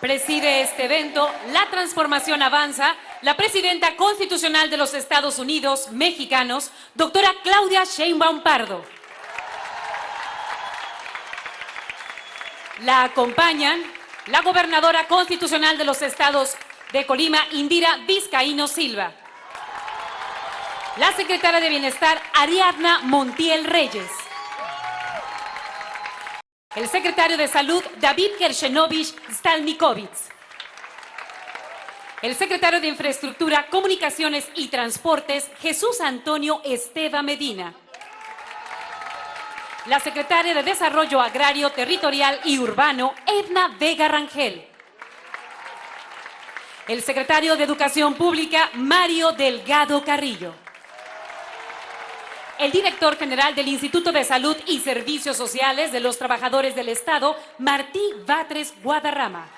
Preside este evento La Transformación Avanza, la presidenta constitucional de los Estados Unidos mexicanos, doctora Claudia Sheinbaum Pardo. La acompañan la gobernadora constitucional de los estados de Colima, Indira Vizcaíno Silva. La secretaria de Bienestar, Ariadna Montiel Reyes. El secretario de Salud, David Kershenovich Stalnikovitz. El secretario de Infraestructura, Comunicaciones y Transportes, Jesús Antonio Esteva Medina. La secretaria de Desarrollo Agrario, Territorial y Urbano, Edna Vega Rangel. El secretario de Educación Pública, Mario Delgado Carrillo. El director general del Instituto de Salud y Servicios Sociales de los Trabajadores del Estado, Martí Batres Guadarrama.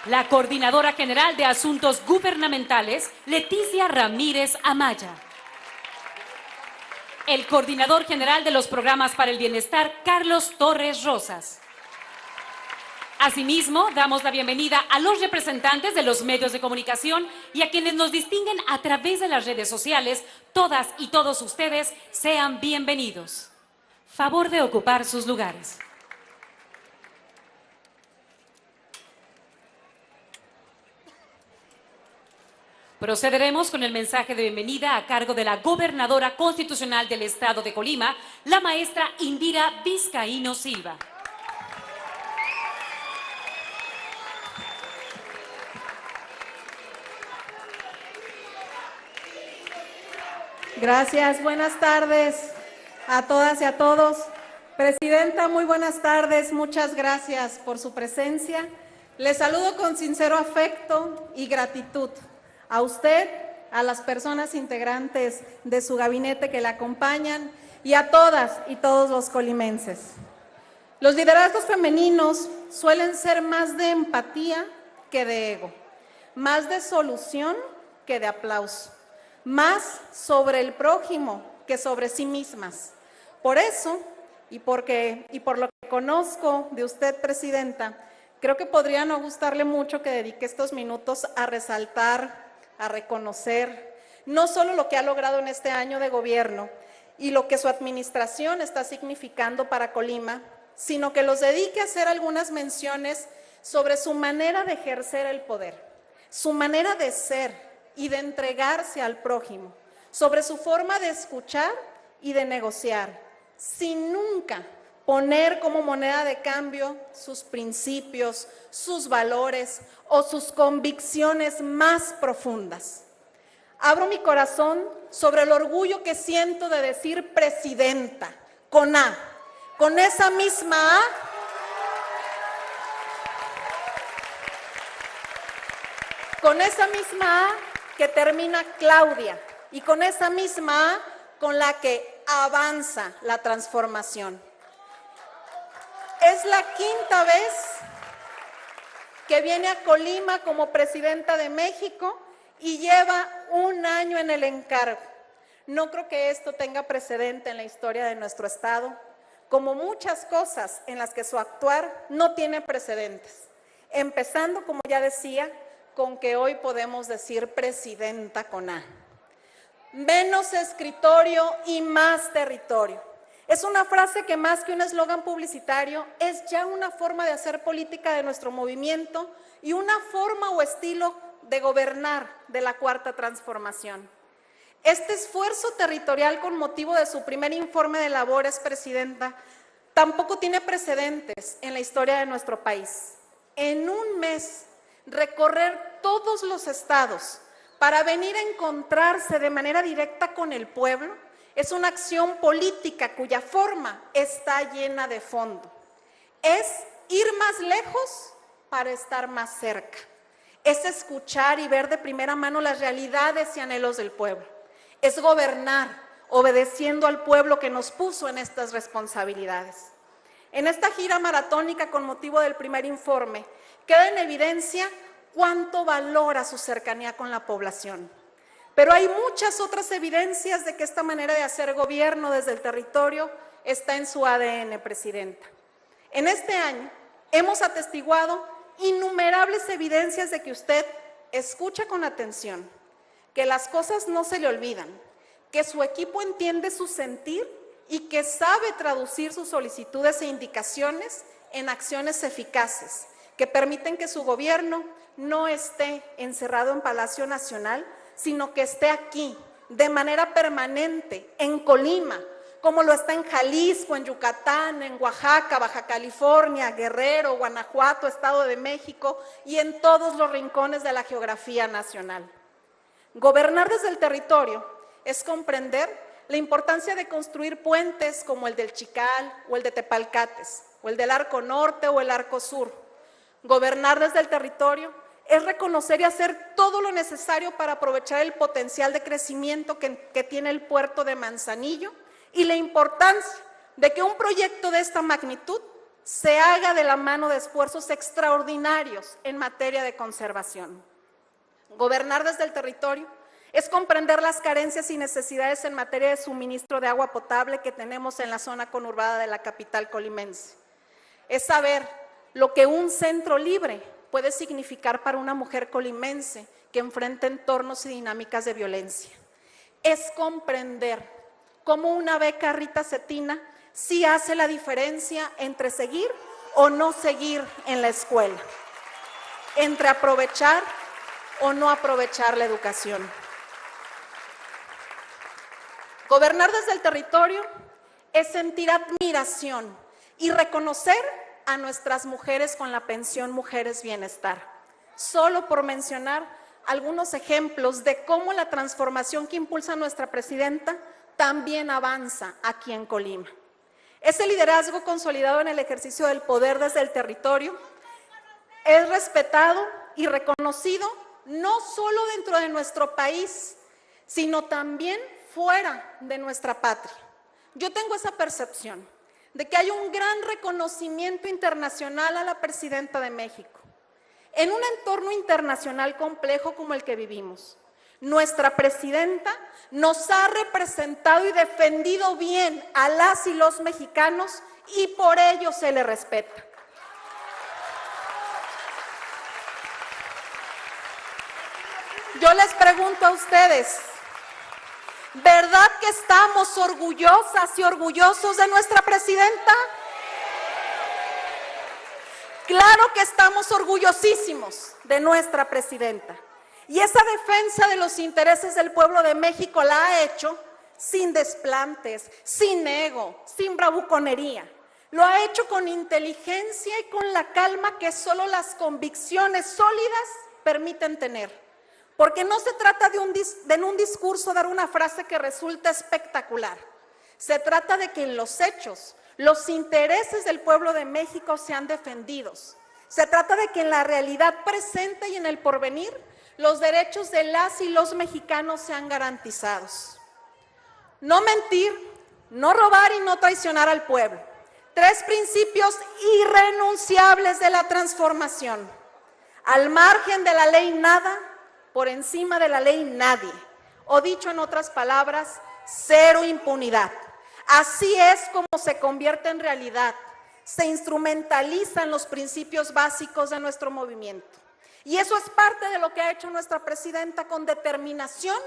La coordinadora general de Asuntos Gubernamentales, Leticia Ramírez Amaya. El coordinador general de los Programas para el Bienestar, Carlos Torres Rosas. Asimismo, damos la bienvenida a los representantes de los medios de comunicación y a quienes nos distinguen a través de las redes sociales. Todas y todos ustedes sean bienvenidos. Favor de ocupar sus lugares. Procederemos con el mensaje de bienvenida a cargo de la gobernadora constitucional del Estado de Colima, la maestra Indira Vizcaíno Silva. Gracias, buenas tardes a todas y a todos. Presidenta, muy buenas tardes, muchas gracias por su presencia. Les saludo con sincero afecto y gratitud a usted, a las personas integrantes de su gabinete que la acompañan y a todas y todos los colimenses. Los liderazgos femeninos suelen ser más de empatía que de ego, más de solución que de aplauso, más sobre el prójimo que sobre sí mismas. Por eso, y por lo que conozco de usted, Presidenta, creo que podría no gustarle mucho que dedique estos minutos a resaltar, a reconocer, no solo lo que ha logrado en este año de gobierno y lo que su administración está significando para Colima, sino que los dedique a hacer algunas menciones sobre su manera de ejercer el poder, su manera de ser y de entregarse al prójimo, sobre su forma de escuchar y de negociar, sin nunca poner como moneda de cambio sus principios, sus valores o sus convicciones más profundas. Abro mi corazón sobre el orgullo que siento de decir presidenta, con A, con esa misma A que termina Claudia y con esa misma A con la que avanza la transformación. Es la quinta vez que viene a Colima como presidenta de México y lleva un año en el encargo. No creo que esto tenga precedente en la historia de nuestro estado, como muchas cosas en las que su actuar no tiene precedentes. Empezando, como ya decía, con que hoy podemos decir presidenta con A. Menos escritorio y más territorio. Es una frase que más que un eslogan publicitario es ya una forma de hacer política de nuestro movimiento y una forma o estilo de gobernar de la Cuarta Transformación. Este esfuerzo territorial con motivo de su primer informe de labores, Presidenta, tampoco tiene precedentes en la historia de nuestro país. En un mes, recorrer todos los estados para venir a encontrarse de manera directa con el pueblo es una acción política cuya forma está llena de fondo. Es ir más lejos para estar más cerca. Es escuchar y ver de primera mano las realidades y anhelos del pueblo. Es gobernar obedeciendo al pueblo que nos puso en estas responsabilidades. En esta gira maratónica con motivo del primer informe, queda en evidencia cuánto valora su cercanía con la población. Pero hay muchas otras evidencias de que esta manera de hacer gobierno desde el territorio está en su ADN, Presidenta. En este año hemos atestiguado innumerables evidencias de que usted escucha con atención, que las cosas no se le olvidan, que su equipo entiende su sentir y que sabe traducir sus solicitudes e indicaciones en acciones eficaces que permiten que su gobierno no esté encerrado en Palacio Nacional, sino que esté aquí de manera permanente en Colima, como lo está en Jalisco, en Yucatán, en Oaxaca, Baja California, Guerrero, Guanajuato, Estado de México y en todos los rincones de la geografía nacional. Gobernar desde el territorio es comprender la importancia de construir puentes como el del Chical o el de Tepalcates, o el del Arco Norte o el Arco Sur. Gobernar desde el territorio es reconocer y hacer todo lo necesario para aprovechar el potencial de crecimiento que tiene el puerto de Manzanillo y la importancia de que un proyecto de esta magnitud se haga de la mano de esfuerzos extraordinarios en materia de conservación. Gobernar desde el territorio es comprender las carencias y necesidades en materia de suministro de agua potable que tenemos en la zona conurbada de la capital colimense. Es saber lo que un centro libre puede significar para una mujer colimense que enfrenta entornos y dinámicas de violencia. Es comprender cómo una beca Rita Cetina sí hace la diferencia entre seguir o no seguir en la escuela, entre aprovechar o no aprovechar la educación. Gobernar desde el territorio es sentir admiración y reconocer a nuestras mujeres con la pensión Mujeres Bienestar. Solo por mencionar algunos ejemplos de cómo la transformación que impulsa nuestra presidenta también avanza aquí en Colima. Ese liderazgo consolidado en el ejercicio del poder desde el territorio es respetado y reconocido no solo dentro de nuestro país, sino también fuera de nuestra patria. Yo tengo esa percepción de que hay un gran reconocimiento internacional a la presidenta de México. En un entorno internacional complejo como el que vivimos, nuestra presidenta nos ha representado y defendido bien a las y los mexicanos y por ello se le respeta. Yo les pregunto a ustedes, ¿verdad que estamos orgullosas y orgullosos de nuestra presidenta? Claro que estamos orgullosísimos de nuestra presidenta. Y esa defensa de los intereses del pueblo de México la ha hecho sin desplantes, sin ego, sin bravuconería. Lo ha hecho con inteligencia y con la calma que solo las convicciones sólidas permiten tener. Porque no se trata de en un discurso dar una frase que resulta espectacular. Se trata de que en los hechos los intereses del pueblo de México sean defendidos. Se trata de que en la realidad presente y en el porvenir los derechos de las y los mexicanos sean garantizados. No mentir, no robar y no traicionar al pueblo. 3 principios irrenunciables de la transformación. Al margen de la ley nada, por encima de la ley nadie, o dicho en otras palabras, cero impunidad. Así es como se convierte en realidad, se instrumentalizan los principios básicos de nuestro movimiento. Y eso es parte de lo que ha hecho nuestra presidenta con determinación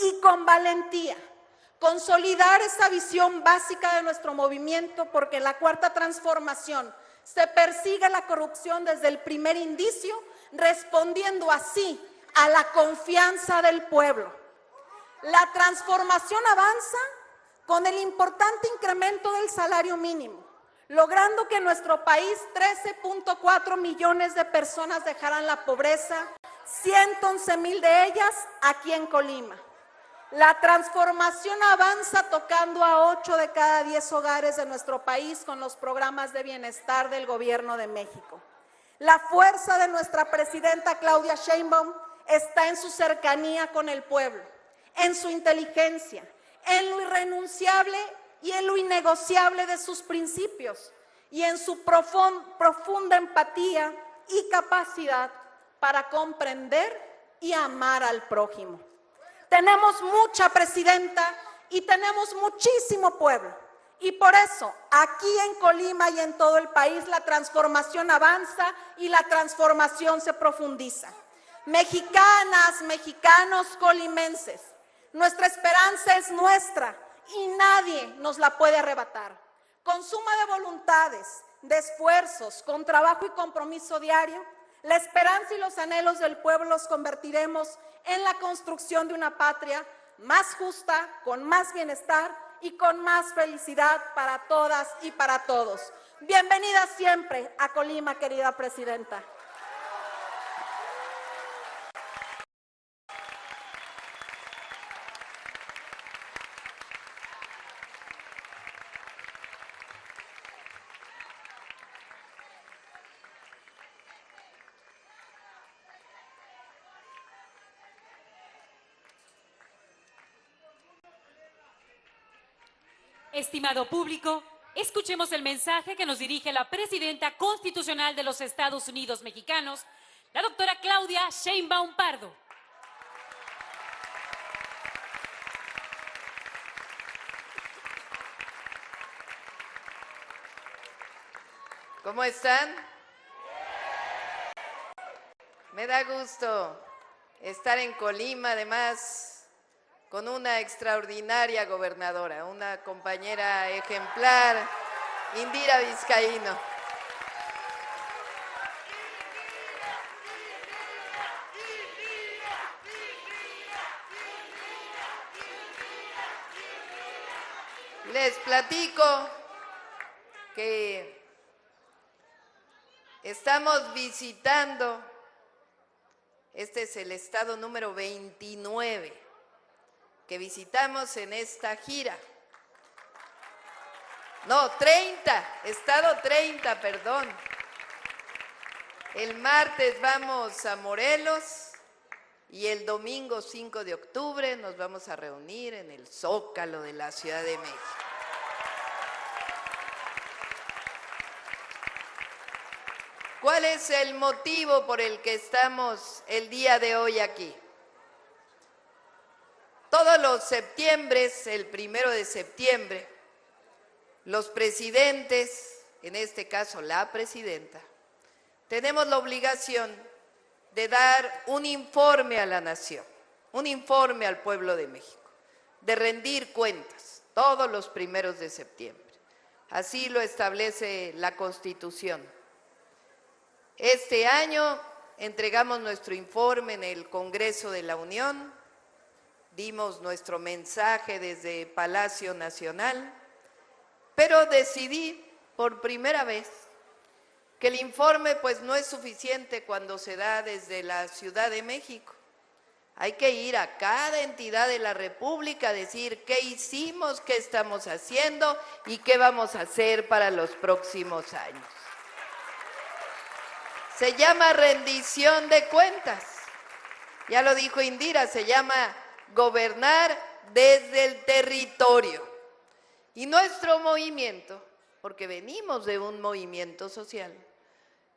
y con valentía. Consolidar esa visión básica de nuestro movimiento, porque en la Cuarta Transformación se persigue la corrupción desde el primer indicio, respondiendo así a la confianza del pueblo. La transformación avanza con el importante incremento del salario mínimo, logrando que en nuestro país 13.4 millones de personas dejaran la pobreza, 111,000 de ellas aquí en Colima. La transformación avanza tocando a 8 de cada 10 hogares de nuestro país con los programas de bienestar del Gobierno de México. La fuerza de nuestra presidenta Claudia Sheinbaum está en su cercanía con el pueblo, en su inteligencia, en lo irrenunciable y en lo innegociable de sus principios y en su profunda empatía y capacidad para comprender y amar al prójimo. Tenemos mucha presidenta y tenemos muchísimo pueblo Y por eso, aquí en Colima y en todo el país, la transformación avanza y la transformación se profundiza. Mexicanas, mexicanos, colimenses, nuestra esperanza es nuestra y nadie nos la puede arrebatar. Con suma de voluntades, de esfuerzos, con trabajo y compromiso diario, la esperanza y los anhelos del pueblo los convertiremos en la construcción de una patria más justa, con más bienestar y con más felicidad para todas y para todos. Bienvenida siempre a Colima, querida presidenta. Estimado público, escuchemos el mensaje que nos dirige la presidenta constitucional de los Estados Unidos mexicanos, la doctora Claudia Sheinbaum Pardo. ¿Cómo están? Me da gusto estar en Colima, además con una extraordinaria gobernadora, una compañera ejemplar, Indira Vizcaíno. Les platico que estamos visitando, este es el estado número 29 que visitamos en esta gira. No, 30, estado 30, perdón. El martes vamos a Morelos y el domingo 5 de octubre nos vamos a reunir en el Zócalo de la Ciudad de México. ¿Cuál es el motivo por el que estamos el día de hoy aquí? Todos los septiembres, el 1 de septiembre, los presidentes, en este caso la presidenta, tenemos la obligación de dar un informe a la nación, un informe al pueblo de México, de rendir cuentas todos los 1 de septiembre. Así lo establece la Constitución. Este año entregamos nuestro informe en el Congreso de la Unión, dimos nuestro mensaje desde Palacio Nacional, pero decidí por primera vez que el informe pues no es suficiente cuando se da desde la Ciudad de México. Hay que ir a cada entidad de la República a decir qué hicimos, qué estamos haciendo y qué vamos a hacer para los próximos años. Se llama rendición de cuentas. Ya lo dijo Indira, se llama gobernar desde el territorio. Y nuestro movimiento, porque venimos de un movimiento social,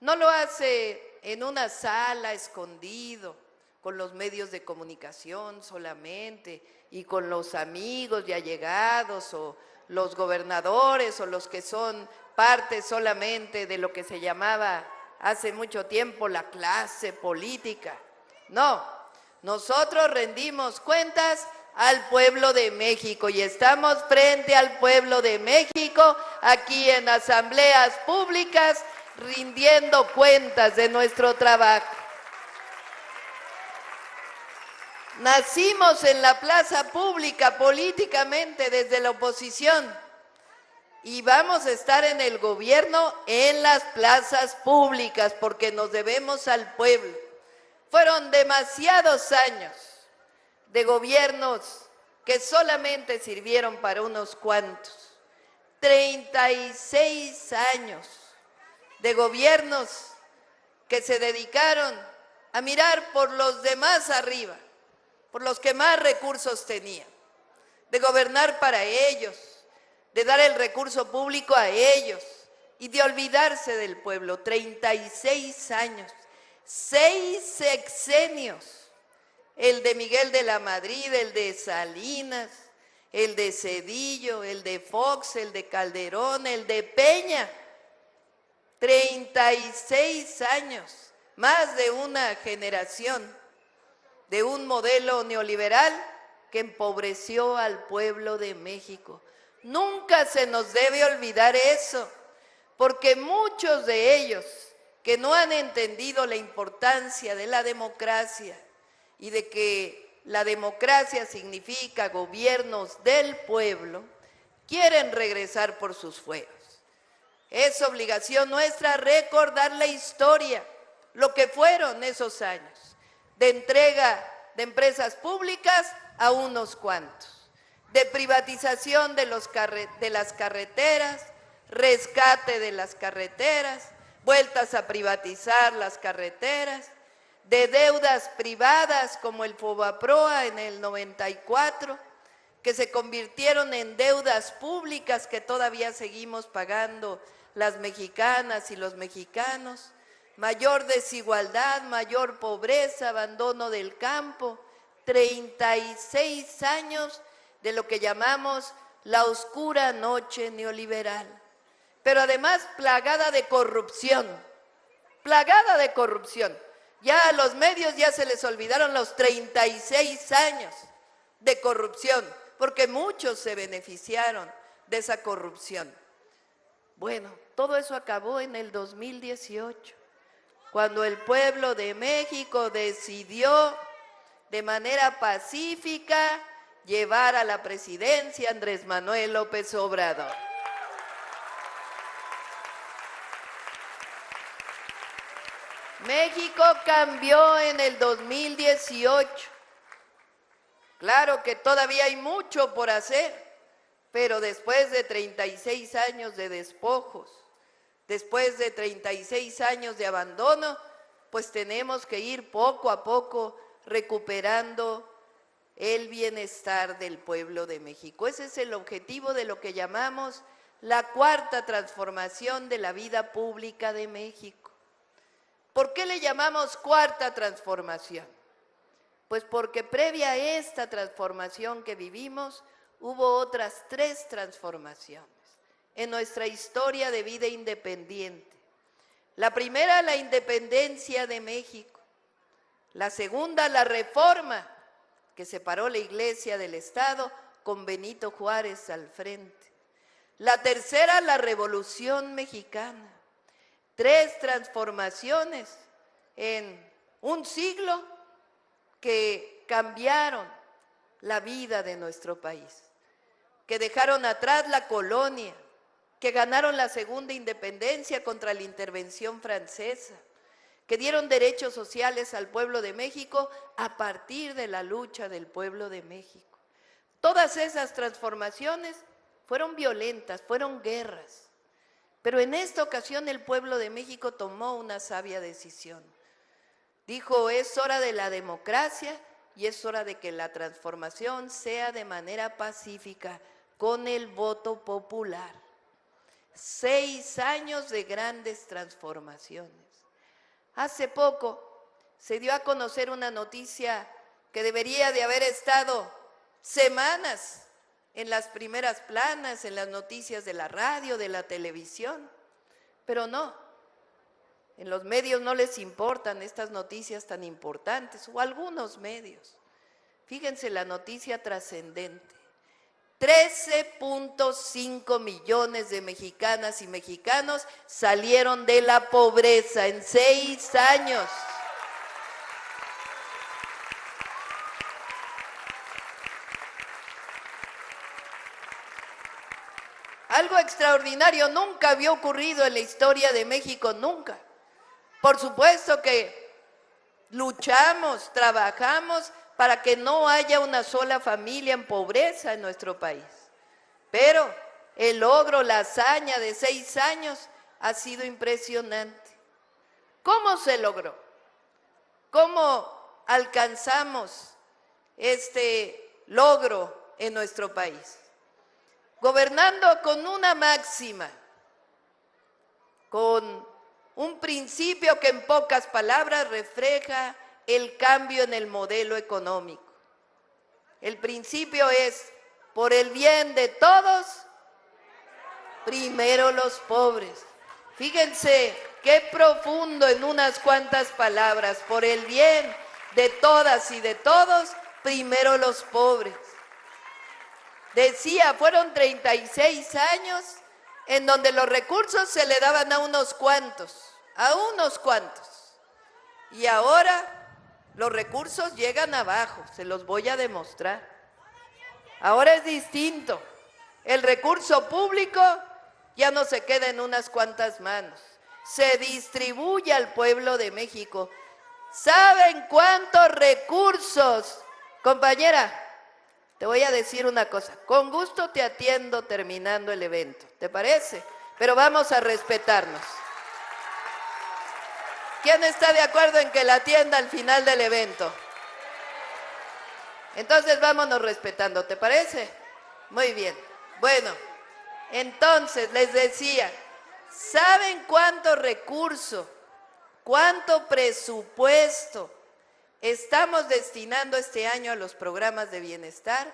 no lo hace en una sala escondido, con los medios de comunicación solamente, y con los amigos y allegados, o los gobernadores, o los que son parte solamente de lo que se llamaba hace mucho tiempo la clase política. No, nosotros rendimos cuentas al pueblo de México y estamos frente al pueblo de México aquí en asambleas públicas rindiendo cuentas de nuestro trabajo. Nacimos en la plaza pública políticamente desde la oposición y vamos a estar en el gobierno en las plazas públicas porque nos debemos al pueblo. Fueron demasiados años de gobiernos que solamente sirvieron para unos cuantos. 36 años de gobiernos que se dedicaron a mirar por los demás arriba, por los que más recursos tenían, de gobernar para ellos, de dar el recurso público a ellos y de olvidarse del pueblo. 36 años, 6 sexenios, el de Miguel de la Madrid, el de Salinas, el de Zedillo, el de Fox, el de Calderón, el de Peña. 36 años, más de una generación de un modelo neoliberal que empobreció al pueblo de México. Nunca se nos debe olvidar eso, porque muchos de ellos que no han entendido la importancia de la democracia y de que la democracia significa gobiernos del pueblo, quieren regresar por sus fueros. Es obligación nuestra recordar la historia, lo que fueron esos años de entrega de empresas públicas a unos cuantos, de privatización de las carreteras, rescate de las carreteras, vueltas a privatizar las carreteras, de deudas privadas como el Fobaproa en el 94, que se convirtieron en deudas públicas que todavía seguimos pagando las mexicanas y los mexicanos, mayor desigualdad, mayor pobreza, abandono del campo, 36 años de lo que llamamos la oscura noche neoliberal, pero además plagada de corrupción, plagada de corrupción. Ya a los medios ya se les olvidaron los 36 años de corrupción, porque muchos se beneficiaron de esa corrupción. Bueno, todo eso acabó en el 2018, cuando el pueblo de México decidió de manera pacífica llevar a la presidencia a Andrés Manuel López Obrador. México cambió en el 2018. Claro que todavía hay mucho por hacer, pero después de 36 años de despojos, después de 36 años de abandono, pues tenemos que ir poco a poco recuperando el bienestar del pueblo de México. Ese es el objetivo de lo que llamamos la cuarta transformación de la vida pública de México. ¿Por qué le llamamos cuarta transformación? Pues porque previa a esta transformación que vivimos, hubo otras 3 transformaciones en nuestra historia de vida independiente. La primera, la independencia de México. La segunda, la reforma, que separó la Iglesia del Estado con Benito Juárez al frente. La tercera, la Revolución Mexicana. 3 transformaciones en un siglo que cambiaron la vida de nuestro país, que dejaron atrás la colonia, que ganaron la segunda independencia contra la intervención francesa, que dieron derechos sociales al pueblo de México a partir de la lucha del pueblo de México. Todas esas transformaciones fueron violentas, fueron guerras, pero en esta ocasión el pueblo de México tomó una sabia decisión. Dijo, es hora de la democracia y es hora de que la transformación sea de manera pacífica, con el voto popular. 6 años de grandes transformaciones. Hace poco se dio a conocer una noticia que debería de haber estado semanas en las primeras planas, en las noticias de la radio, de la televisión, pero no. En los medios no les importan estas noticias tan importantes, o algunos medios. Fíjense la noticia trascendente. 13.5 millones de mexicanas y mexicanos salieron de la pobreza en 6 años. Algo extraordinario, nunca había ocurrido en la historia de México, nunca. Por supuesto que luchamos, trabajamos para que no haya una sola familia en pobreza en nuestro país. Pero el logro, la hazaña de 6 años ha sido impresionante. ¿Cómo se logró? ¿Cómo alcanzamos este logro en nuestro país? Gobernando con una máxima, con un principio que en pocas palabras refleja el cambio en el modelo económico. El principio es por el bien de todos, primero los pobres. Fíjense qué profundo en unas cuantas palabras, por el bien de todas y de todos, primero los pobres. Decía, fueron 36 años en donde los recursos se le daban a unos cuantos. Y ahora los recursos llegan abajo, se los voy a demostrar. Ahora es distinto. El recurso público ya no se queda en unas cuantas manos, se distribuye al pueblo de México. ¿Saben cuántos recursos? Compañera, te voy a decir una cosa, con gusto te atiendo terminando el evento, ¿te parece? Pero vamos a respetarnos. ¿Quién está de acuerdo en que la atienda al final del evento? Entonces vámonos respetando, ¿te parece? Muy bien. Bueno, entonces les decía, ¿saben cuánto recurso, cuánto presupuesto estamos destinando este año a los programas de bienestar?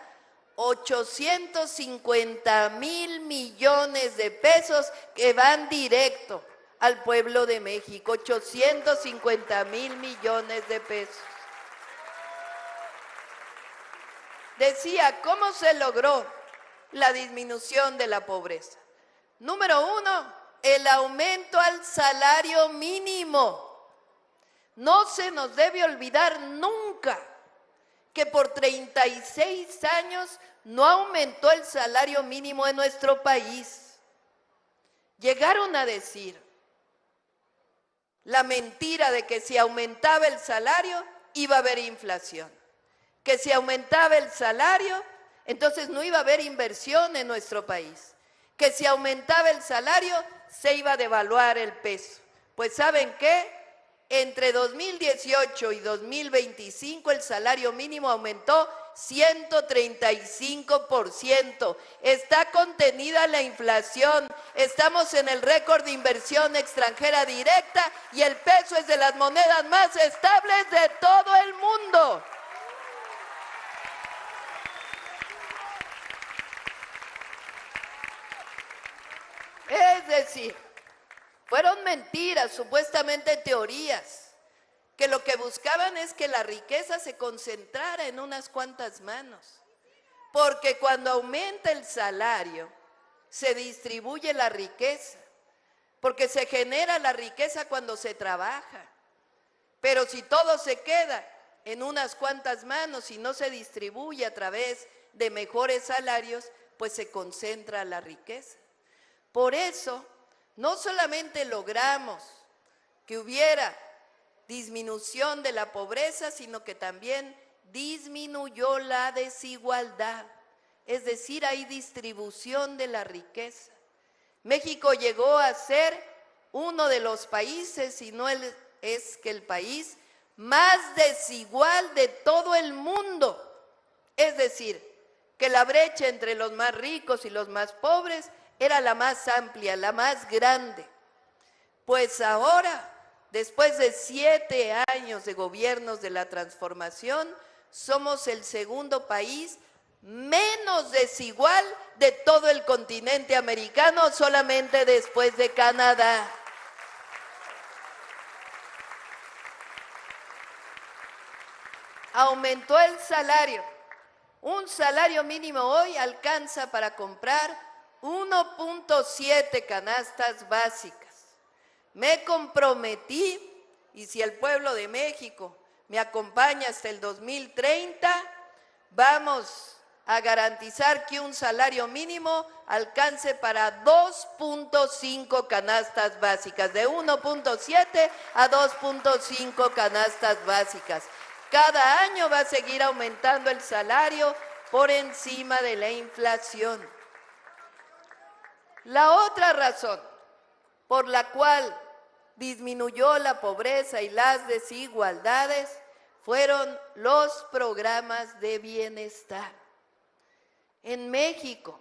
850,000 millones de pesos que van directo al pueblo de México, 850,000 millones de pesos. Decía, ¿cómo se logró la disminución de la pobreza? Número uno, el aumento al salario mínimo. No se nos debe olvidar nunca que por 36 años no aumentó el salario mínimo en nuestro país. Llegaron a decir la mentira de que si aumentaba el salario iba a haber inflación, que si aumentaba el salario entonces no iba a haber inversión en nuestro país, que si aumentaba el salario se iba a devaluar el peso. Pues ¿saben qué? Entre 2018 y 2025 el salario mínimo aumentó 135%. Está contenida la inflación, estamos en el récord de inversión extranjera directa y el peso es de las monedas más estables de todo el mundo. Es decir, fueron mentiras, supuestamente teorías, que lo que buscaban es que la riqueza se concentrara en unas cuantas manos. Porque cuando aumenta el salario, se distribuye la riqueza. Porque se genera la riqueza cuando se trabaja. Pero si todo se queda en unas cuantas manos y no se distribuye a través de mejores salarios, pues se concentra la riqueza. Por eso, no solamente logramos que hubiera disminución de la pobreza, sino que también disminuyó la desigualdad. Es decir, hay distribución de la riqueza. México llegó a ser uno de los países, si no es que el país más desigual de todo el mundo. Es decir, que la brecha entre los más ricos y los más pobres era la más amplia, la más grande. Pues ahora, después de 7 años de gobiernos de la transformación, somos el segundo país menos desigual de todo el continente americano, solamente después de Canadá. Aumentó el salario. Un salario mínimo hoy alcanza para comprar 1.7 canastas básicas. Me comprometí, y si el pueblo de México me acompaña hasta el 2030, vamos a garantizar que un salario mínimo alcance para 2.5 canastas básicas, de 1.7 a 2.5 canastas básicas. Cada año va a seguir aumentando el salario por encima de la inflación. La otra razón por la cual disminuyó la pobreza y las desigualdades fueron los programas de bienestar. En México,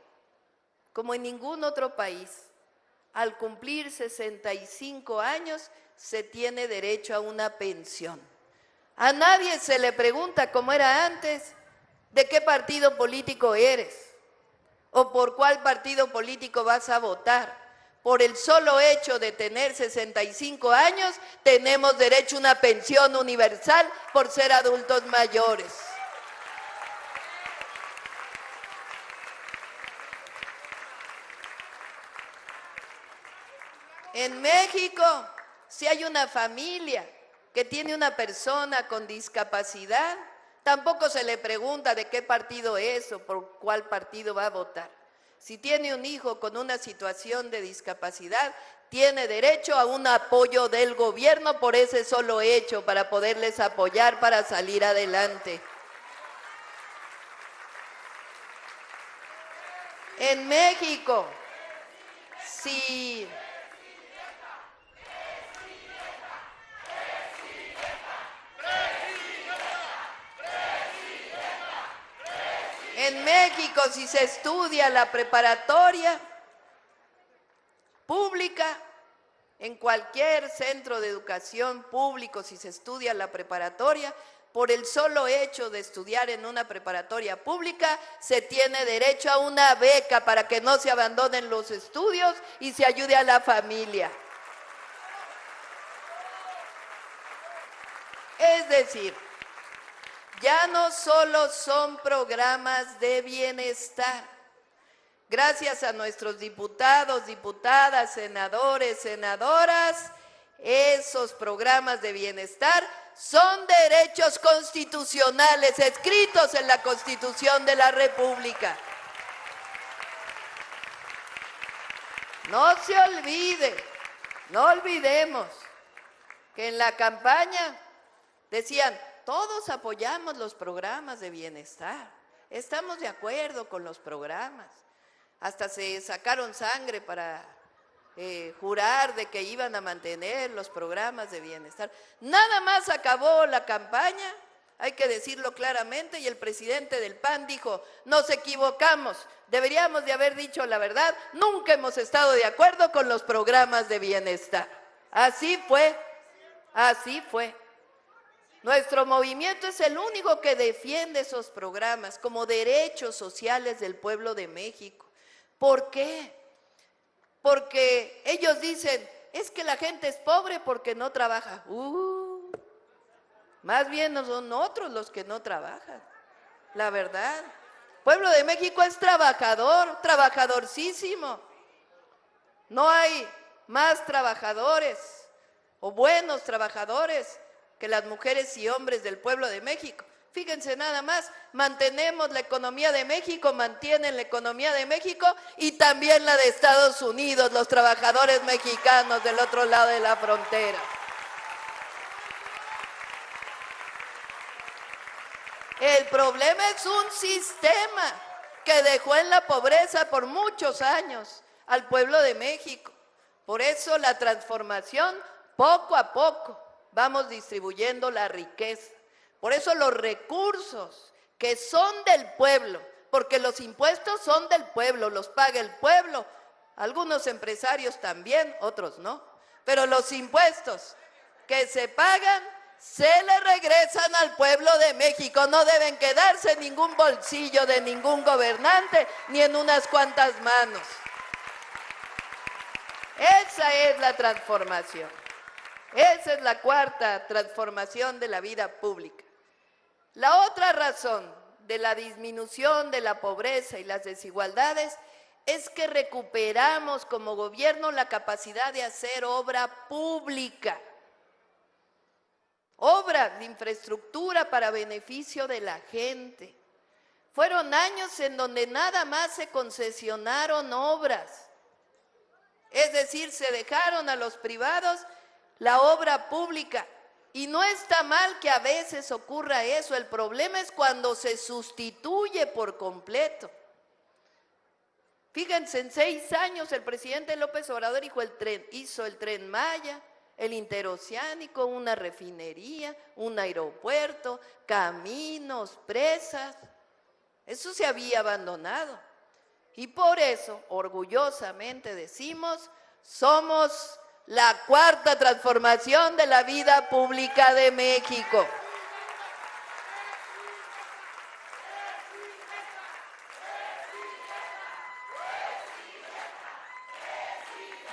como en ningún otro país, al cumplir 65 años se tiene derecho a una pensión. A nadie se le pregunta, como era antes, ¿de qué partido político eres? o por cuál partido político vas a votar. Por el solo hecho de tener 65 años, tenemos derecho a una pensión universal por ser adultos mayores. En México, si hay una familia que tiene una persona con discapacidad, tampoco se le pregunta de qué partido es o por cuál partido va a votar. Si tiene un hijo con una situación de discapacidad, tiene derecho a un apoyo del gobierno por ese solo hecho, para poderles apoyar para salir adelante. En México, si se estudia la preparatoria pública, en cualquier centro de educación público, si se estudia la preparatoria, por el solo hecho de estudiar en una preparatoria pública, se tiene derecho a una beca para que no se abandonen los estudios y se ayude a la familia. Es decir, ya no solo son programas de bienestar. Gracias a nuestros diputados, diputadas, senadores, senadoras, esos programas de bienestar son derechos constitucionales escritos en la Constitución de la República. No se olvide, no olvidemos que en la campaña decían: todos apoyamos los programas de bienestar, estamos de acuerdo con los programas. Hasta se sacaron sangre para jurar de que iban a mantener los programas de bienestar. Nada más acabó la campaña, hay que decirlo claramente, y el presidente del PAN dijo: nos equivocamos, deberíamos de haber dicho la verdad, nunca hemos estado de acuerdo con los programas de bienestar. Así fue, así fue. Nuestro movimiento es el único que defiende esos programas como derechos sociales del pueblo de México. ¿Por qué? Porque ellos dicen: es que la gente es pobre porque no trabaja. Más bien no son otros los que no trabajan, la verdad. El pueblo de México es trabajador, trabajadorcísimo. No hay más trabajadores o buenos trabajadores que las mujeres y hombres del pueblo de México. Fíjense nada más, mantenemos la economía de México, mantienen la economía de México y también la de Estados Unidos, los trabajadores mexicanos del otro lado de la frontera. El problema es un sistema que dejó en la pobreza por muchos años al pueblo de México. Por eso la transformación, poco a poco, vamos distribuyendo la riqueza. Por eso los recursos que son del pueblo, porque los impuestos son del pueblo, los paga el pueblo, algunos empresarios también, otros no, pero los impuestos que se pagan se le regresan al pueblo de México, no deben quedarse en ningún bolsillo de ningún gobernante ni en unas cuantas manos. Esa es la transformación. Esa es la cuarta transformación de la vida pública. La otra razón de la disminución de la pobreza y las desigualdades es que recuperamos como gobierno la capacidad de hacer obra pública, obra de infraestructura para beneficio de la gente. Fueron años en donde nada más se concesionaron obras, es decir, se dejaron a los privados la obra pública. Y no está mal que a veces ocurra eso, el problema es cuando se sustituye por completo. Fíjense, en 6 años el presidente López Obrador hizo el Tren Maya, el interoceánico, una refinería, un aeropuerto, caminos, presas. Eso se había abandonado. Y por eso, orgullosamente decimos, somos la cuarta transformación de la vida pública de México.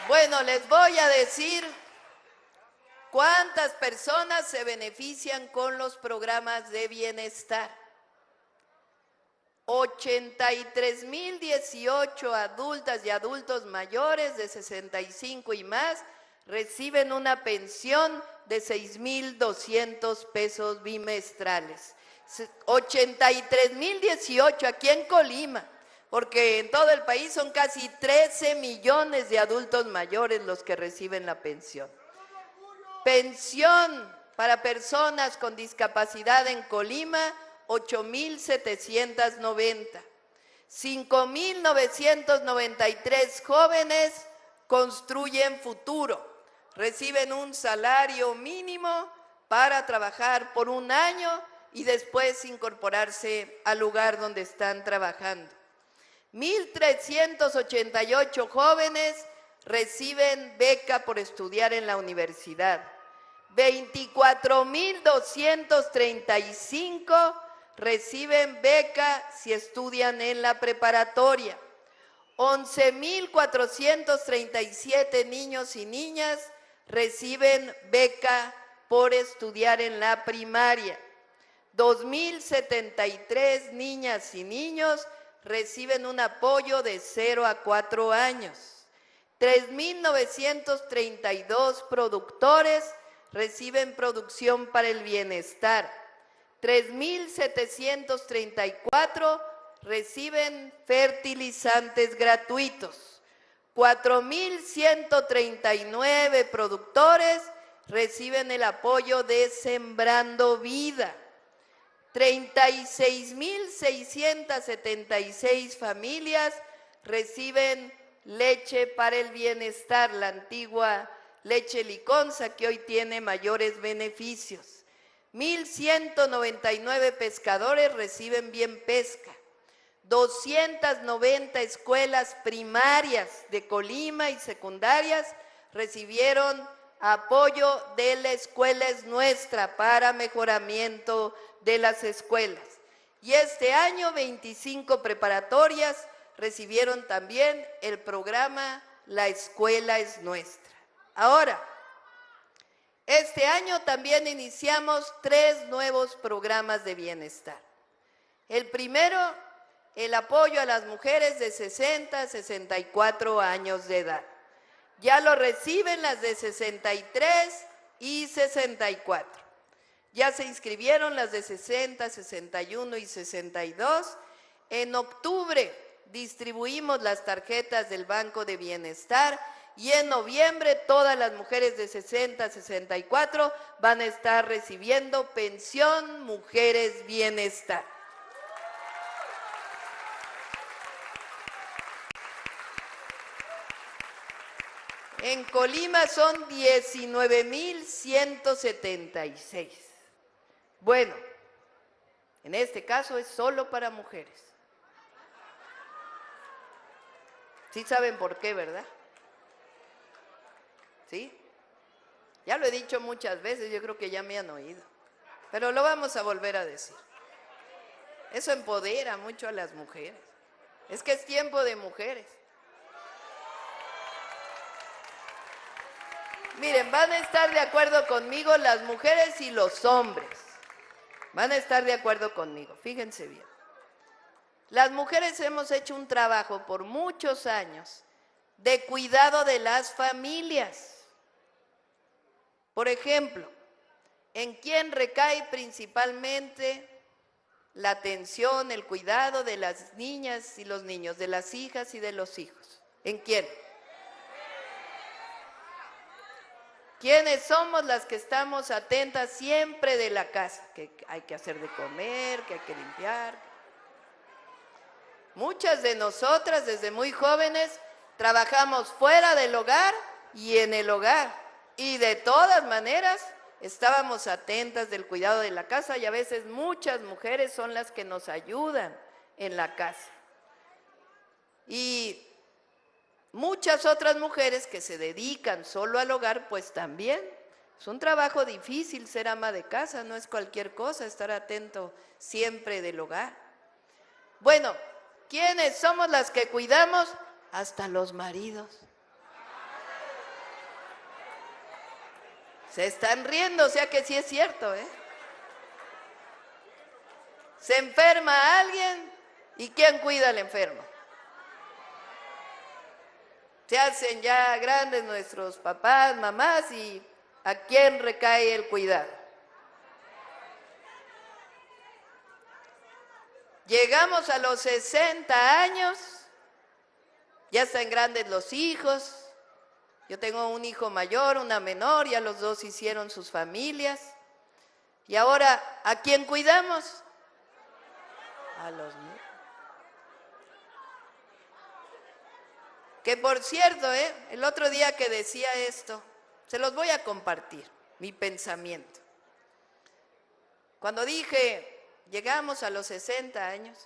Bueno, les voy a decir cuántas personas se benefician con los programas de bienestar. 83,018 adultas y adultos mayores de 65 y más reciben una pensión de 6,200 pesos bimestrales. 83,018 aquí en Colima, porque en todo el país son casi 13 millones de adultos mayores los que reciben la pensión. Pensión para personas con discapacidad en Colima, 8,790. 5,993 jóvenes construyen futuro. Reciben un salario mínimo para trabajar por un año y después incorporarse al lugar donde están trabajando. 1,388 jóvenes reciben beca por estudiar en la universidad. 24,235 reciben beca si estudian en la preparatoria. 11,437 niños y niñas reciben beca por estudiar en la primaria. 2,073 niñas y niños reciben un apoyo de 0 a 4 años. 3,932 productores reciben producción para el bienestar. 3,734 reciben fertilizantes gratuitos. 4,139 productores reciben el apoyo de Sembrando Vida. 36,676 familias reciben leche para el bienestar, la antigua leche liconza que hoy tiene mayores beneficios. 1,199 pescadores reciben bien pesca. 290 escuelas primarias de Colima y secundarias recibieron apoyo de La Escuela es Nuestra para mejoramiento de las escuelas. Y este año 25 preparatorias recibieron también el programa La Escuela es Nuestra. Ahora, este año también iniciamos 3 nuevos programas de bienestar. El primero, el apoyo a las mujeres de 60 a 64 años de edad. Ya lo reciben las de 63 y 64. Ya se inscribieron las de 60, 61 y 62. En octubre distribuimos las tarjetas del Banco de Bienestar y en noviembre todas las mujeres de 60 a 64 van a estar recibiendo pensión Mujeres Bienestar. En Colima son 19,176. Bueno, en este caso es solo para mujeres. Sí saben por qué, ¿verdad? ¿Sí? Ya lo he dicho muchas veces, yo creo que ya me han oído. Pero lo vamos a volver a decir. Eso empodera mucho a las mujeres. Es que es tiempo de mujeres. Miren, van a estar de acuerdo conmigo las mujeres y los hombres. Van a estar de acuerdo conmigo, fíjense bien. Las mujeres hemos hecho un trabajo por muchos años de cuidado de las familias. Por ejemplo, ¿en quién recae principalmente la atención, el cuidado de las niñas y los niños, de las hijas y de los hijos? ¿En quién? ¿Quiénes somos las que estamos atentas siempre de la casa? Que hay que hacer de comer, que hay que limpiar. Muchas de nosotras desde muy jóvenes trabajamos fuera del hogar y en el hogar. Y de todas maneras estábamos atentas del cuidado de la casa y a veces muchas mujeres son las que nos ayudan en la casa. Y muchas otras mujeres que se dedican solo al hogar, pues también. Es un trabajo difícil ser ama de casa, no es cualquier cosa estar atento siempre del hogar. Bueno, ¿quiénes somos las que cuidamos? Hasta los maridos. Se están riendo, o sea que sí es cierto, ¿eh? Se enferma alguien y ¿quién cuida al enfermo? Se hacen ya grandes nuestros papás, mamás y ¿a quién recae el cuidado? Llegamos a los 60 años, ya están grandes los hijos. Yo tengo un hijo mayor, una menor, ya los dos hicieron sus familias. Y ahora, ¿a quién cuidamos? A los niños. Que por cierto, el otro día que decía esto, se los voy a compartir, mi pensamiento. Cuando dije, llegamos a los 60 años,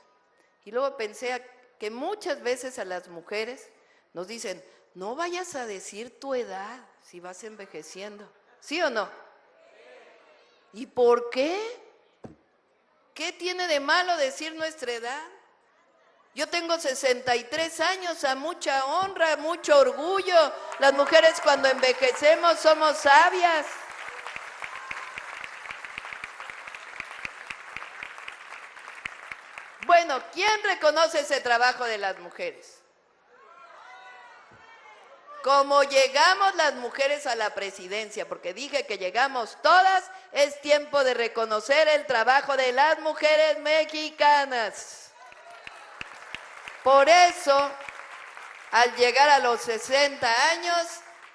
y luego pensé que muchas veces a las mujeres nos dicen, no vayas a decir tu edad si vas envejeciendo, ¿sí o no? ¿Y por qué? ¿Qué tiene de malo decir nuestra edad? Yo tengo 63 años, a mucha honra, mucho orgullo. Las mujeres cuando envejecemos somos sabias. Bueno, ¿quién reconoce ese trabajo de las mujeres? Como llegamos las mujeres a la presidencia, porque dije que llegamos todas, es tiempo de reconocer el trabajo de las mujeres mexicanas. Por eso, al llegar a los 60 años,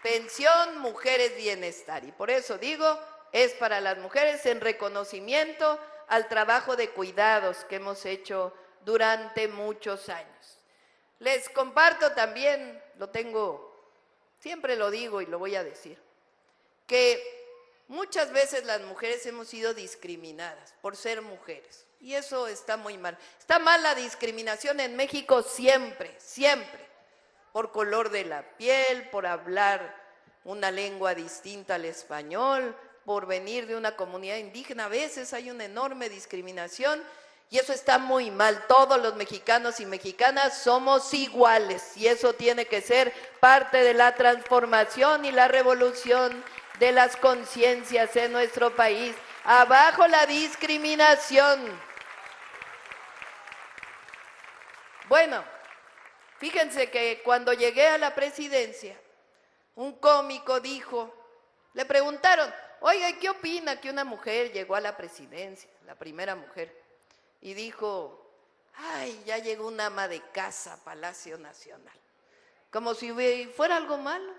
pensión, mujeres, bienestar. Y por eso digo, es para las mujeres en reconocimiento al trabajo de cuidados que hemos hecho durante muchos años. Les comparto también, siempre lo digo y lo voy a decir, que muchas veces las mujeres hemos sido discriminadas por ser mujeres. Y eso está muy mal. Está mal la discriminación en México siempre, siempre. Por color de la piel, por hablar una lengua distinta al español, por venir de una comunidad indígena. A veces hay una enorme discriminación y eso está muy mal. Todos los mexicanos y mexicanas somos iguales y eso tiene que ser parte de la transformación y la revolución de las conciencias en nuestro país. Abajo la discriminación. Bueno, fíjense que cuando llegué a la presidencia, un cómico dijo, le preguntaron, oiga, ¿qué opina que una mujer llegó a la presidencia, la primera mujer? Y dijo, ay, ya llegó una ama de casa a Palacio Nacional. Como si fuera algo malo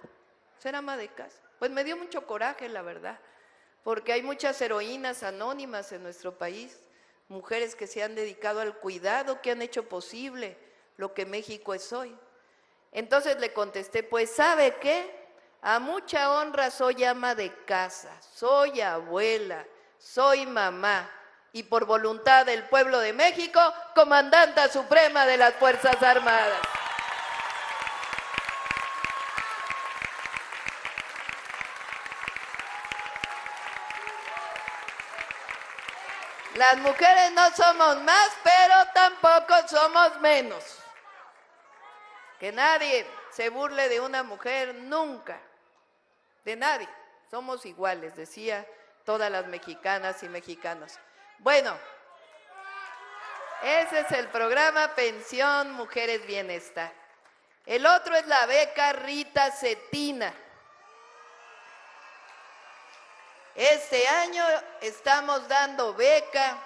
ser ama de casa. Pues me dio mucho coraje, la verdad, porque hay muchas heroínas anónimas en nuestro país, mujeres que se han dedicado al cuidado, que han hecho posible lo que México es hoy. Entonces le contesté, pues ¿sabe qué? A mucha honra soy ama de casa, soy abuela, soy mamá y por voluntad del pueblo de México, comandanta suprema de las Fuerzas Armadas. Las mujeres no somos más, pero tampoco somos menos. Que nadie se burle de una mujer nunca, de nadie. Somos iguales, decía todas las mexicanas y mexicanos. Bueno, ese es el programa Pensión Mujeres Bienestar. El otro es la beca Rita Cetina. Este año estamos dando beca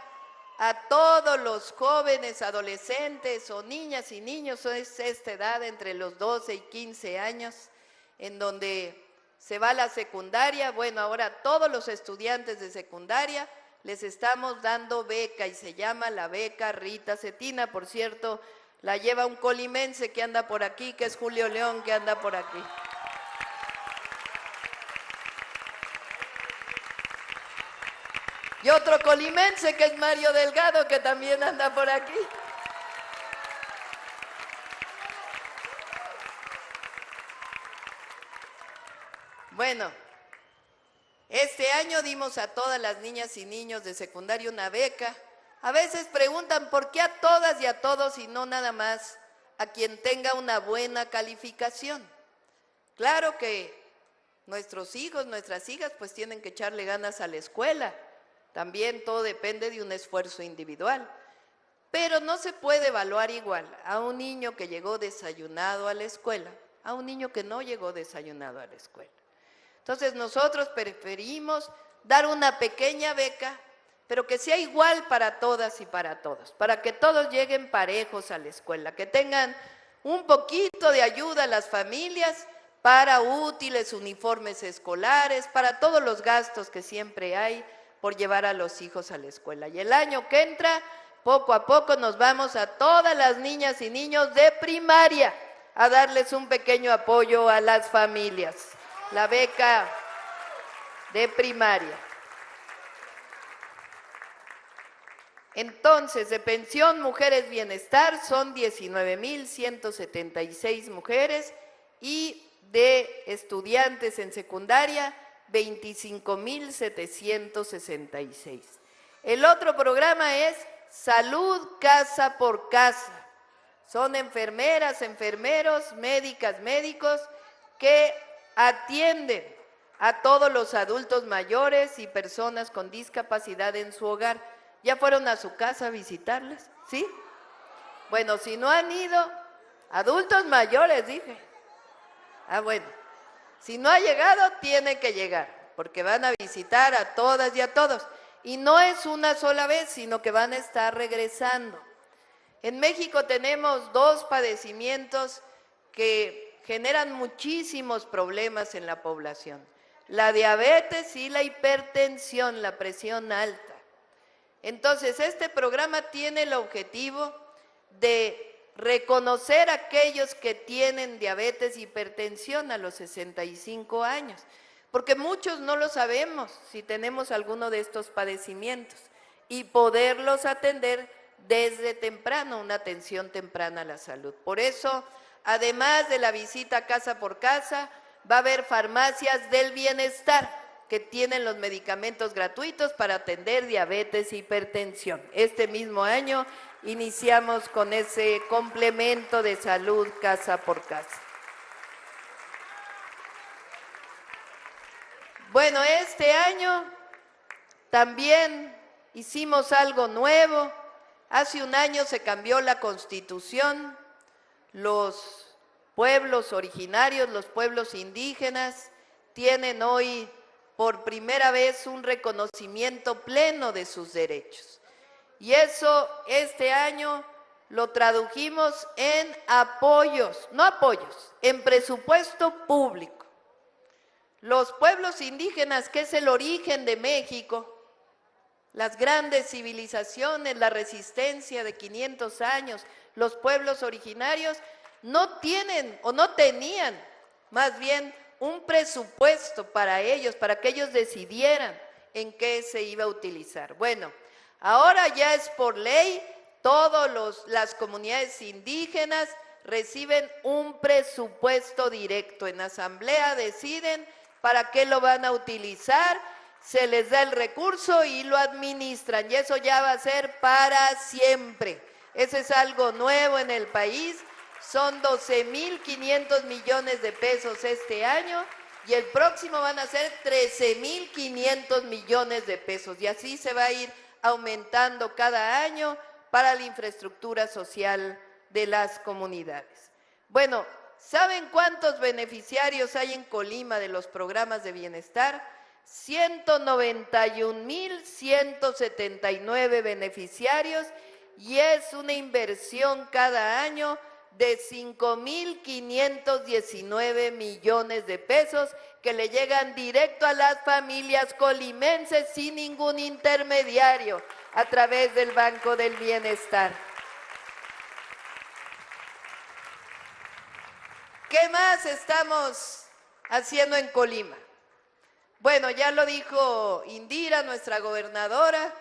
a todos los jóvenes, adolescentes o niñas y niños, es esta edad entre los 12 y 15 años, en donde se va a la secundaria. Bueno, ahora todos los estudiantes de secundaria les estamos dando beca y se llama la beca Rita Cetina. Por cierto, la lleva un colimense que anda por aquí, que es Julio León, que anda por aquí. Y otro colimense que es Mario Delgado, que también anda por aquí. Bueno, este año dimos a todas las niñas y niños de secundaria una beca. A veces preguntan por qué a todas y a todos y no nada más a quien tenga una buena calificación. Claro que Nuestros hijos, nuestras hijas, pues tienen que echarle ganas a la escuela. También todo depende de un esfuerzo individual. Pero no se puede evaluar igual a un niño que llegó desayunado a la escuela, a un niño que no llegó desayunado a la escuela. Entonces nosotros preferimos dar una pequeña beca, pero que sea igual para todas y para todos, para que todos lleguen parejos a la escuela, que tengan un poquito de ayuda a las familias para útiles, uniformes escolares, para todos los gastos que siempre hay por llevar a los hijos a la escuela. Y el año que entra, poco a poco nos vamos a todas las niñas y niños de primaria a darles un pequeño apoyo a las familias. La beca de primaria. Entonces, de pensión Mujeres Bienestar son 19,176 mujeres y de estudiantes en secundaria 25,766. El otro programa es Salud Casa por Casa. Son enfermeras, enfermeros, médicas, médicos que atienden a todos los adultos mayores y personas con discapacidad en su hogar. ¿Ya fueron a su casa a visitarles? ¿Sí? Bueno, si no han ido, adultos mayores, dije. Bueno, si no ha llegado, tiene que llegar, porque van a visitar a todas y a todos. Y no es una sola vez, sino que van a estar regresando. En México tenemos dos padecimientos que generan muchísimos problemas en la población: la diabetes y la hipertensión, la presión alta. Entonces, este programa tiene el objetivo de reconocer a aquellos que tienen diabetes y hipertensión a los 65 años, porque muchos no lo sabemos si tenemos alguno de estos padecimientos, y poderlos atender desde temprano, una atención temprana a la salud. Por eso, además de la visita casa por casa, va a haber farmacias del bienestar que tienen los medicamentos gratuitos para atender diabetes e hipertensión. Este mismo año iniciamos con ese complemento de salud casa por casa. Bueno, este año también hicimos algo nuevo. Hace un año se cambió la Constitución. Los pueblos originarios, los pueblos indígenas, tienen hoy por primera vez un reconocimiento pleno de sus derechos. Y eso este año lo tradujimos en apoyos, no apoyos, en presupuesto público. Los pueblos indígenas, que es el origen de México, las grandes civilizaciones, la resistencia de 500 años, los pueblos originarios no tienen o no tenían más bien un presupuesto para ellos, para que ellos decidieran en qué se iba a utilizar. Bueno, ahora ya es por ley, todas las comunidades indígenas reciben un presupuesto directo. En asamblea deciden para qué lo van a utilizar, se les da el recurso y lo administran, y eso ya va a ser para siempre. Eso es algo nuevo en el país. Son 12,500 millones de pesos este año y el próximo van a ser 13,500 millones de pesos, y así se va a ir aumentando cada año para la infraestructura social de las comunidades. Bueno, ¿saben cuántos beneficiarios hay en Colima de los programas de bienestar? 191,179 beneficiarios, y es una inversión cada año de 5,519 millones de pesos que le llegan directo a las familias colimenses sin ningún intermediario a través del Banco del Bienestar. ¿Qué más estamos haciendo en Colima? Bueno, ya lo dijo Indira, nuestra gobernadora.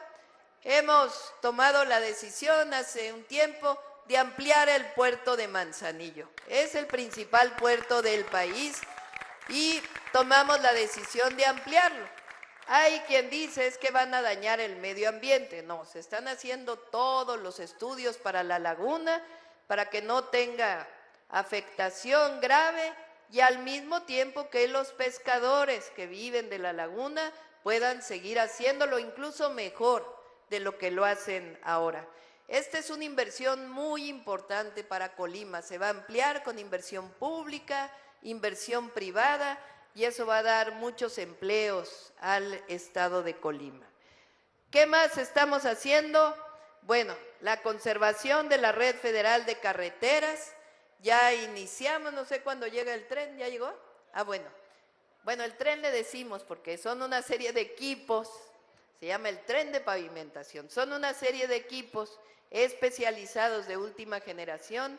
Hemos tomado la decisión hace un tiempo de ampliar el puerto de Manzanillo. Es el principal puerto del país y tomamos la decisión de ampliarlo. Hay quien dice es que van a dañar el medio ambiente. No, se están haciendo todos los estudios para la laguna para que no tenga afectación grave, y al mismo tiempo que los pescadores que viven de la laguna puedan seguir haciéndolo incluso mejor de lo que lo hacen ahora. Esta es una inversión muy importante para Colima, se va a ampliar con inversión pública, inversión privada, y eso va a dar muchos empleos al estado de Colima. ¿Qué más estamos haciendo? Bueno, la conservación de la red federal de carreteras, ya iniciamos, no sé cuándo llega el tren, ¿ya llegó? Bueno, el tren le decimos porque son una serie de equipos, se llama el tren de pavimentación, son una serie de equipos especializados de última generación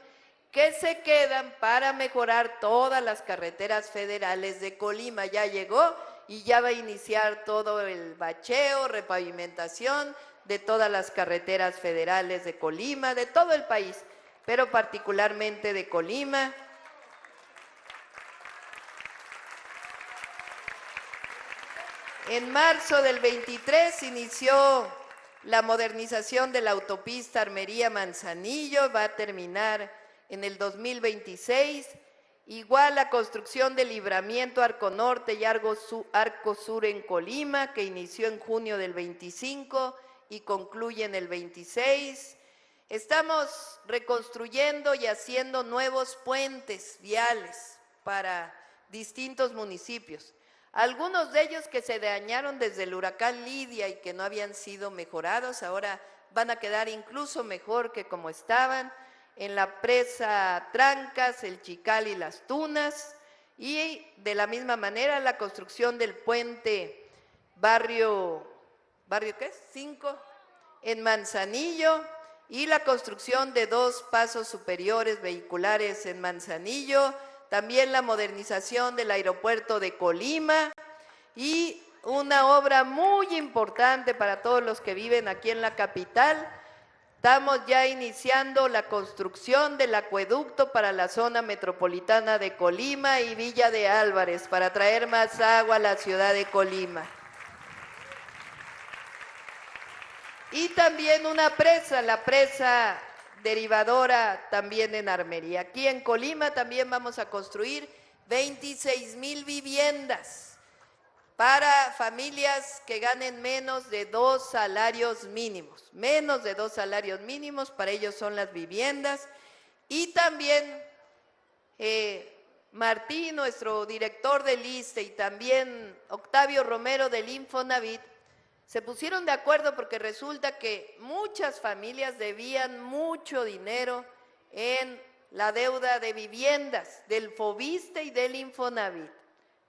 que se quedan para mejorar todas las carreteras federales de Colima. Ya llegó y ya va a iniciar todo el bacheo, repavimentación de todas las carreteras federales de Colima, de todo el país, pero particularmente de Colima. En marzo del 23 inició la modernización de la autopista Armería-Manzanillo, va a terminar en el 2026. Igual la construcción del libramiento Arco Norte y Arco Sur en Colima, que inició en junio del 25 y concluye en el 26. Estamos reconstruyendo y haciendo nuevos puentes viales para distintos municipios. Algunos de ellos que se dañaron desde el huracán Lidia y que no habían sido mejorados, ahora van a quedar incluso mejor que como estaban, en la presa Trancas, el Chical y las Tunas, y de la misma manera la construcción del puente ¿barrio qué es? 5, en Manzanillo, y la construcción de 2 pasos superiores vehiculares en Manzanillo, también la modernización del aeropuerto de Colima y una obra muy importante para todos los que viven aquí en la capital. Estamos ya iniciando la construcción del acueducto para la zona metropolitana de Colima y Villa de Álvarez para traer más agua a la ciudad de Colima. Y también una presa, la presa derivadora también en Armería. Aquí en Colima también vamos a construir 26,000 viviendas para familias que ganen menos de 2 salarios mínimos. Menos de 2 salarios mínimos, para ellos son las viviendas. Y también Martín, nuestro director del ISSSTE, y también Octavio Romero del Infonavit, se pusieron de acuerdo porque resulta que muchas familias debían mucho dinero en la deuda de viviendas del FOVISSSTE y del Infonavit.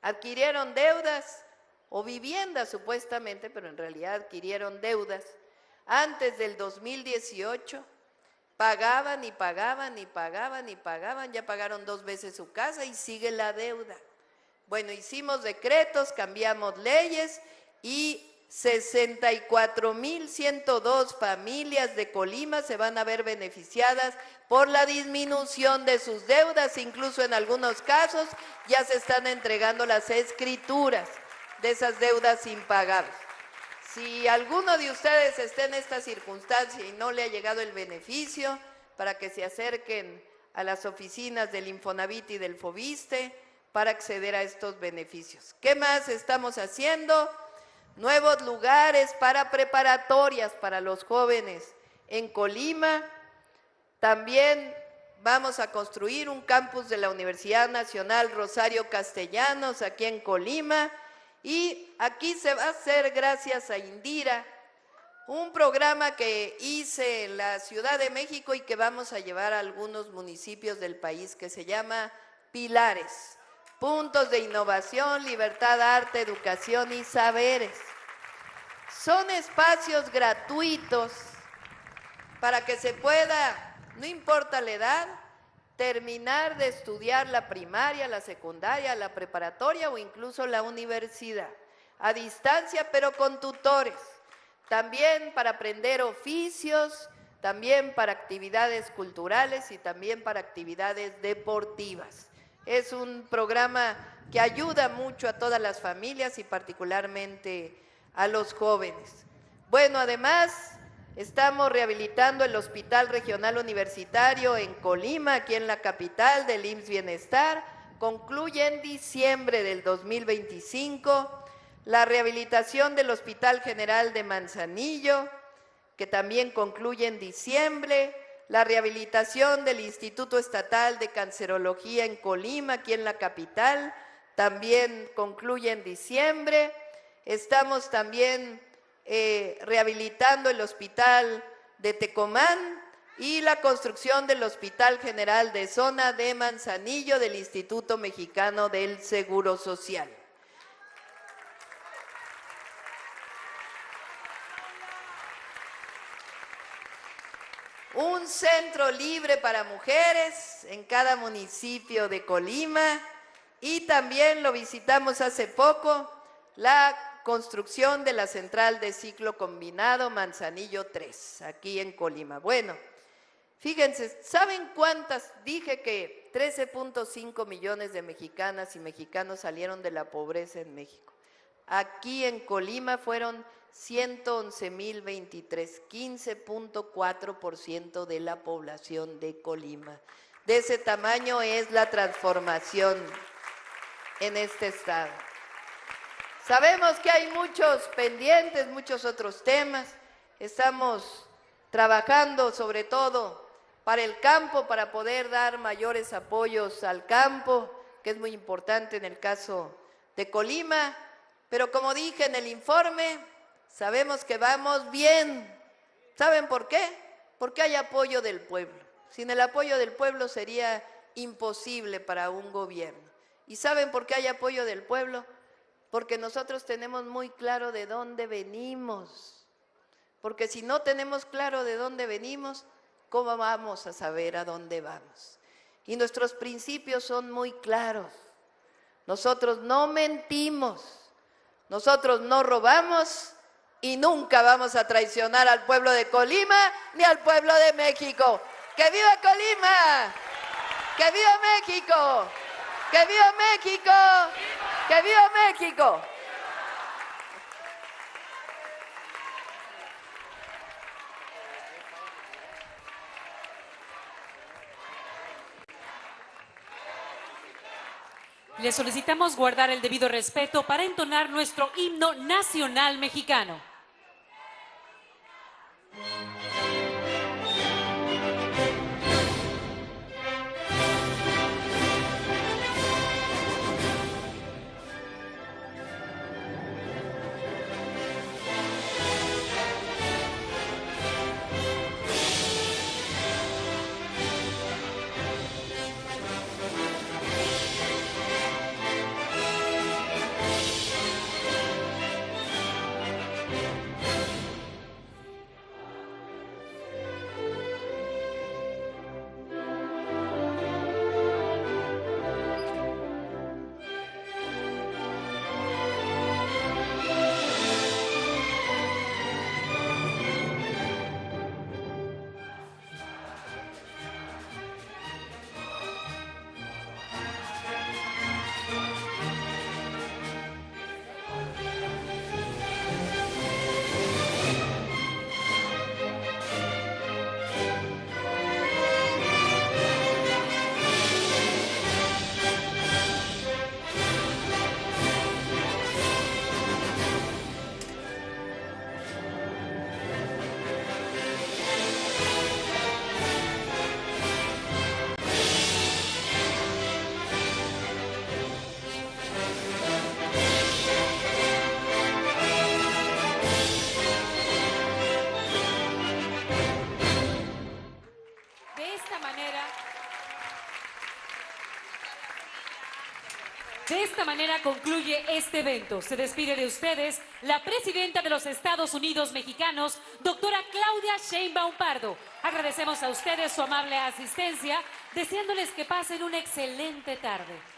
Adquirieron deudas o viviendas supuestamente, pero en realidad adquirieron deudas. Antes del 2018 pagaban y pagaban y pagaban y pagaban, ya pagaron 2 veces su casa y sigue la deuda. Bueno, hicimos decretos, cambiamos leyes y 64,102 familias de Colima se van a ver beneficiadas por la disminución de sus deudas, incluso en algunos casos ya se están entregando las escrituras de esas deudas impagables. Si alguno de ustedes está en esta circunstancia y no le ha llegado el beneficio, para que se acerquen a las oficinas del Infonavit y del FOVISSSTE para acceder a estos beneficios. ¿Qué más estamos haciendo? Nuevos lugares para preparatorias para los jóvenes en Colima. También vamos a construir un campus de la Universidad Nacional Rosario Castellanos aquí en Colima, y aquí se va a hacer, gracias a Indira, un programa que hice en la Ciudad de México y que vamos a llevar a algunos municipios del país, que se llama Pilares. Puntos de innovación, libertad, arte, educación y saberes. Son espacios gratuitos para que se pueda, no importa la edad, terminar de estudiar la primaria, la secundaria, la preparatoria o incluso la universidad, a distancia pero con tutores. También para aprender oficios, también para actividades culturales y también para actividades deportivas. Es un programa que ayuda mucho a todas las familias y particularmente a los jóvenes. Bueno, además estamos rehabilitando el Hospital Regional Universitario en Colima, aquí en la capital, del IMSS Bienestar, concluye en diciembre del 2025, la rehabilitación del Hospital General de Manzanillo, que también concluye en diciembre, la rehabilitación del Instituto Estatal de Cancerología en Colima, aquí en la capital, también concluye en diciembre. Estamos también rehabilitando el Hospital de Tecomán y la construcción del Hospital General de Zona de Manzanillo del Instituto Mexicano del Seguro Social. Un centro libre para mujeres en cada municipio de Colima y también lo visitamos hace poco, la construcción de la central de ciclo combinado Manzanillo 3, aquí en Colima. Bueno, fíjense, ¿saben cuántas? Dije que 13.5 millones de mexicanas y mexicanos salieron de la pobreza en México. Aquí en Colima fueron 111,023, 15.4% de la población de Colima. De ese tamaño es la transformación en este estado. Sabemos que hay muchos pendientes, muchos otros temas. Estamos trabajando sobre todo para el campo, para poder dar mayores apoyos al campo, que es muy importante en el caso de Colima. Pero como dije en el informe, sabemos que vamos bien. ¿Saben por qué? Porque hay apoyo del pueblo. Sin el apoyo del pueblo sería imposible para un gobierno. ¿Y saben por qué hay apoyo del pueblo? Porque nosotros tenemos muy claro de dónde venimos. Porque si no tenemos claro de dónde venimos, ¿cómo vamos a saber a dónde vamos? Y nuestros principios son muy claros. Nosotros no mentimos, nosotros no robamos y nunca vamos a traicionar al pueblo de Colima ni al pueblo de México. ¡Que viva Colima! ¡Que viva México! ¡Que viva México! ¡Que viva México! Le solicitamos guardar el debido respeto para entonar nuestro himno nacional mexicano. De esta manera concluye este evento. Se despide de ustedes la presidenta de los Estados Unidos mexicanos, doctora Claudia Sheinbaum Pardo. Agradecemos a ustedes su amable asistencia, deseándoles que pasen una excelente tarde.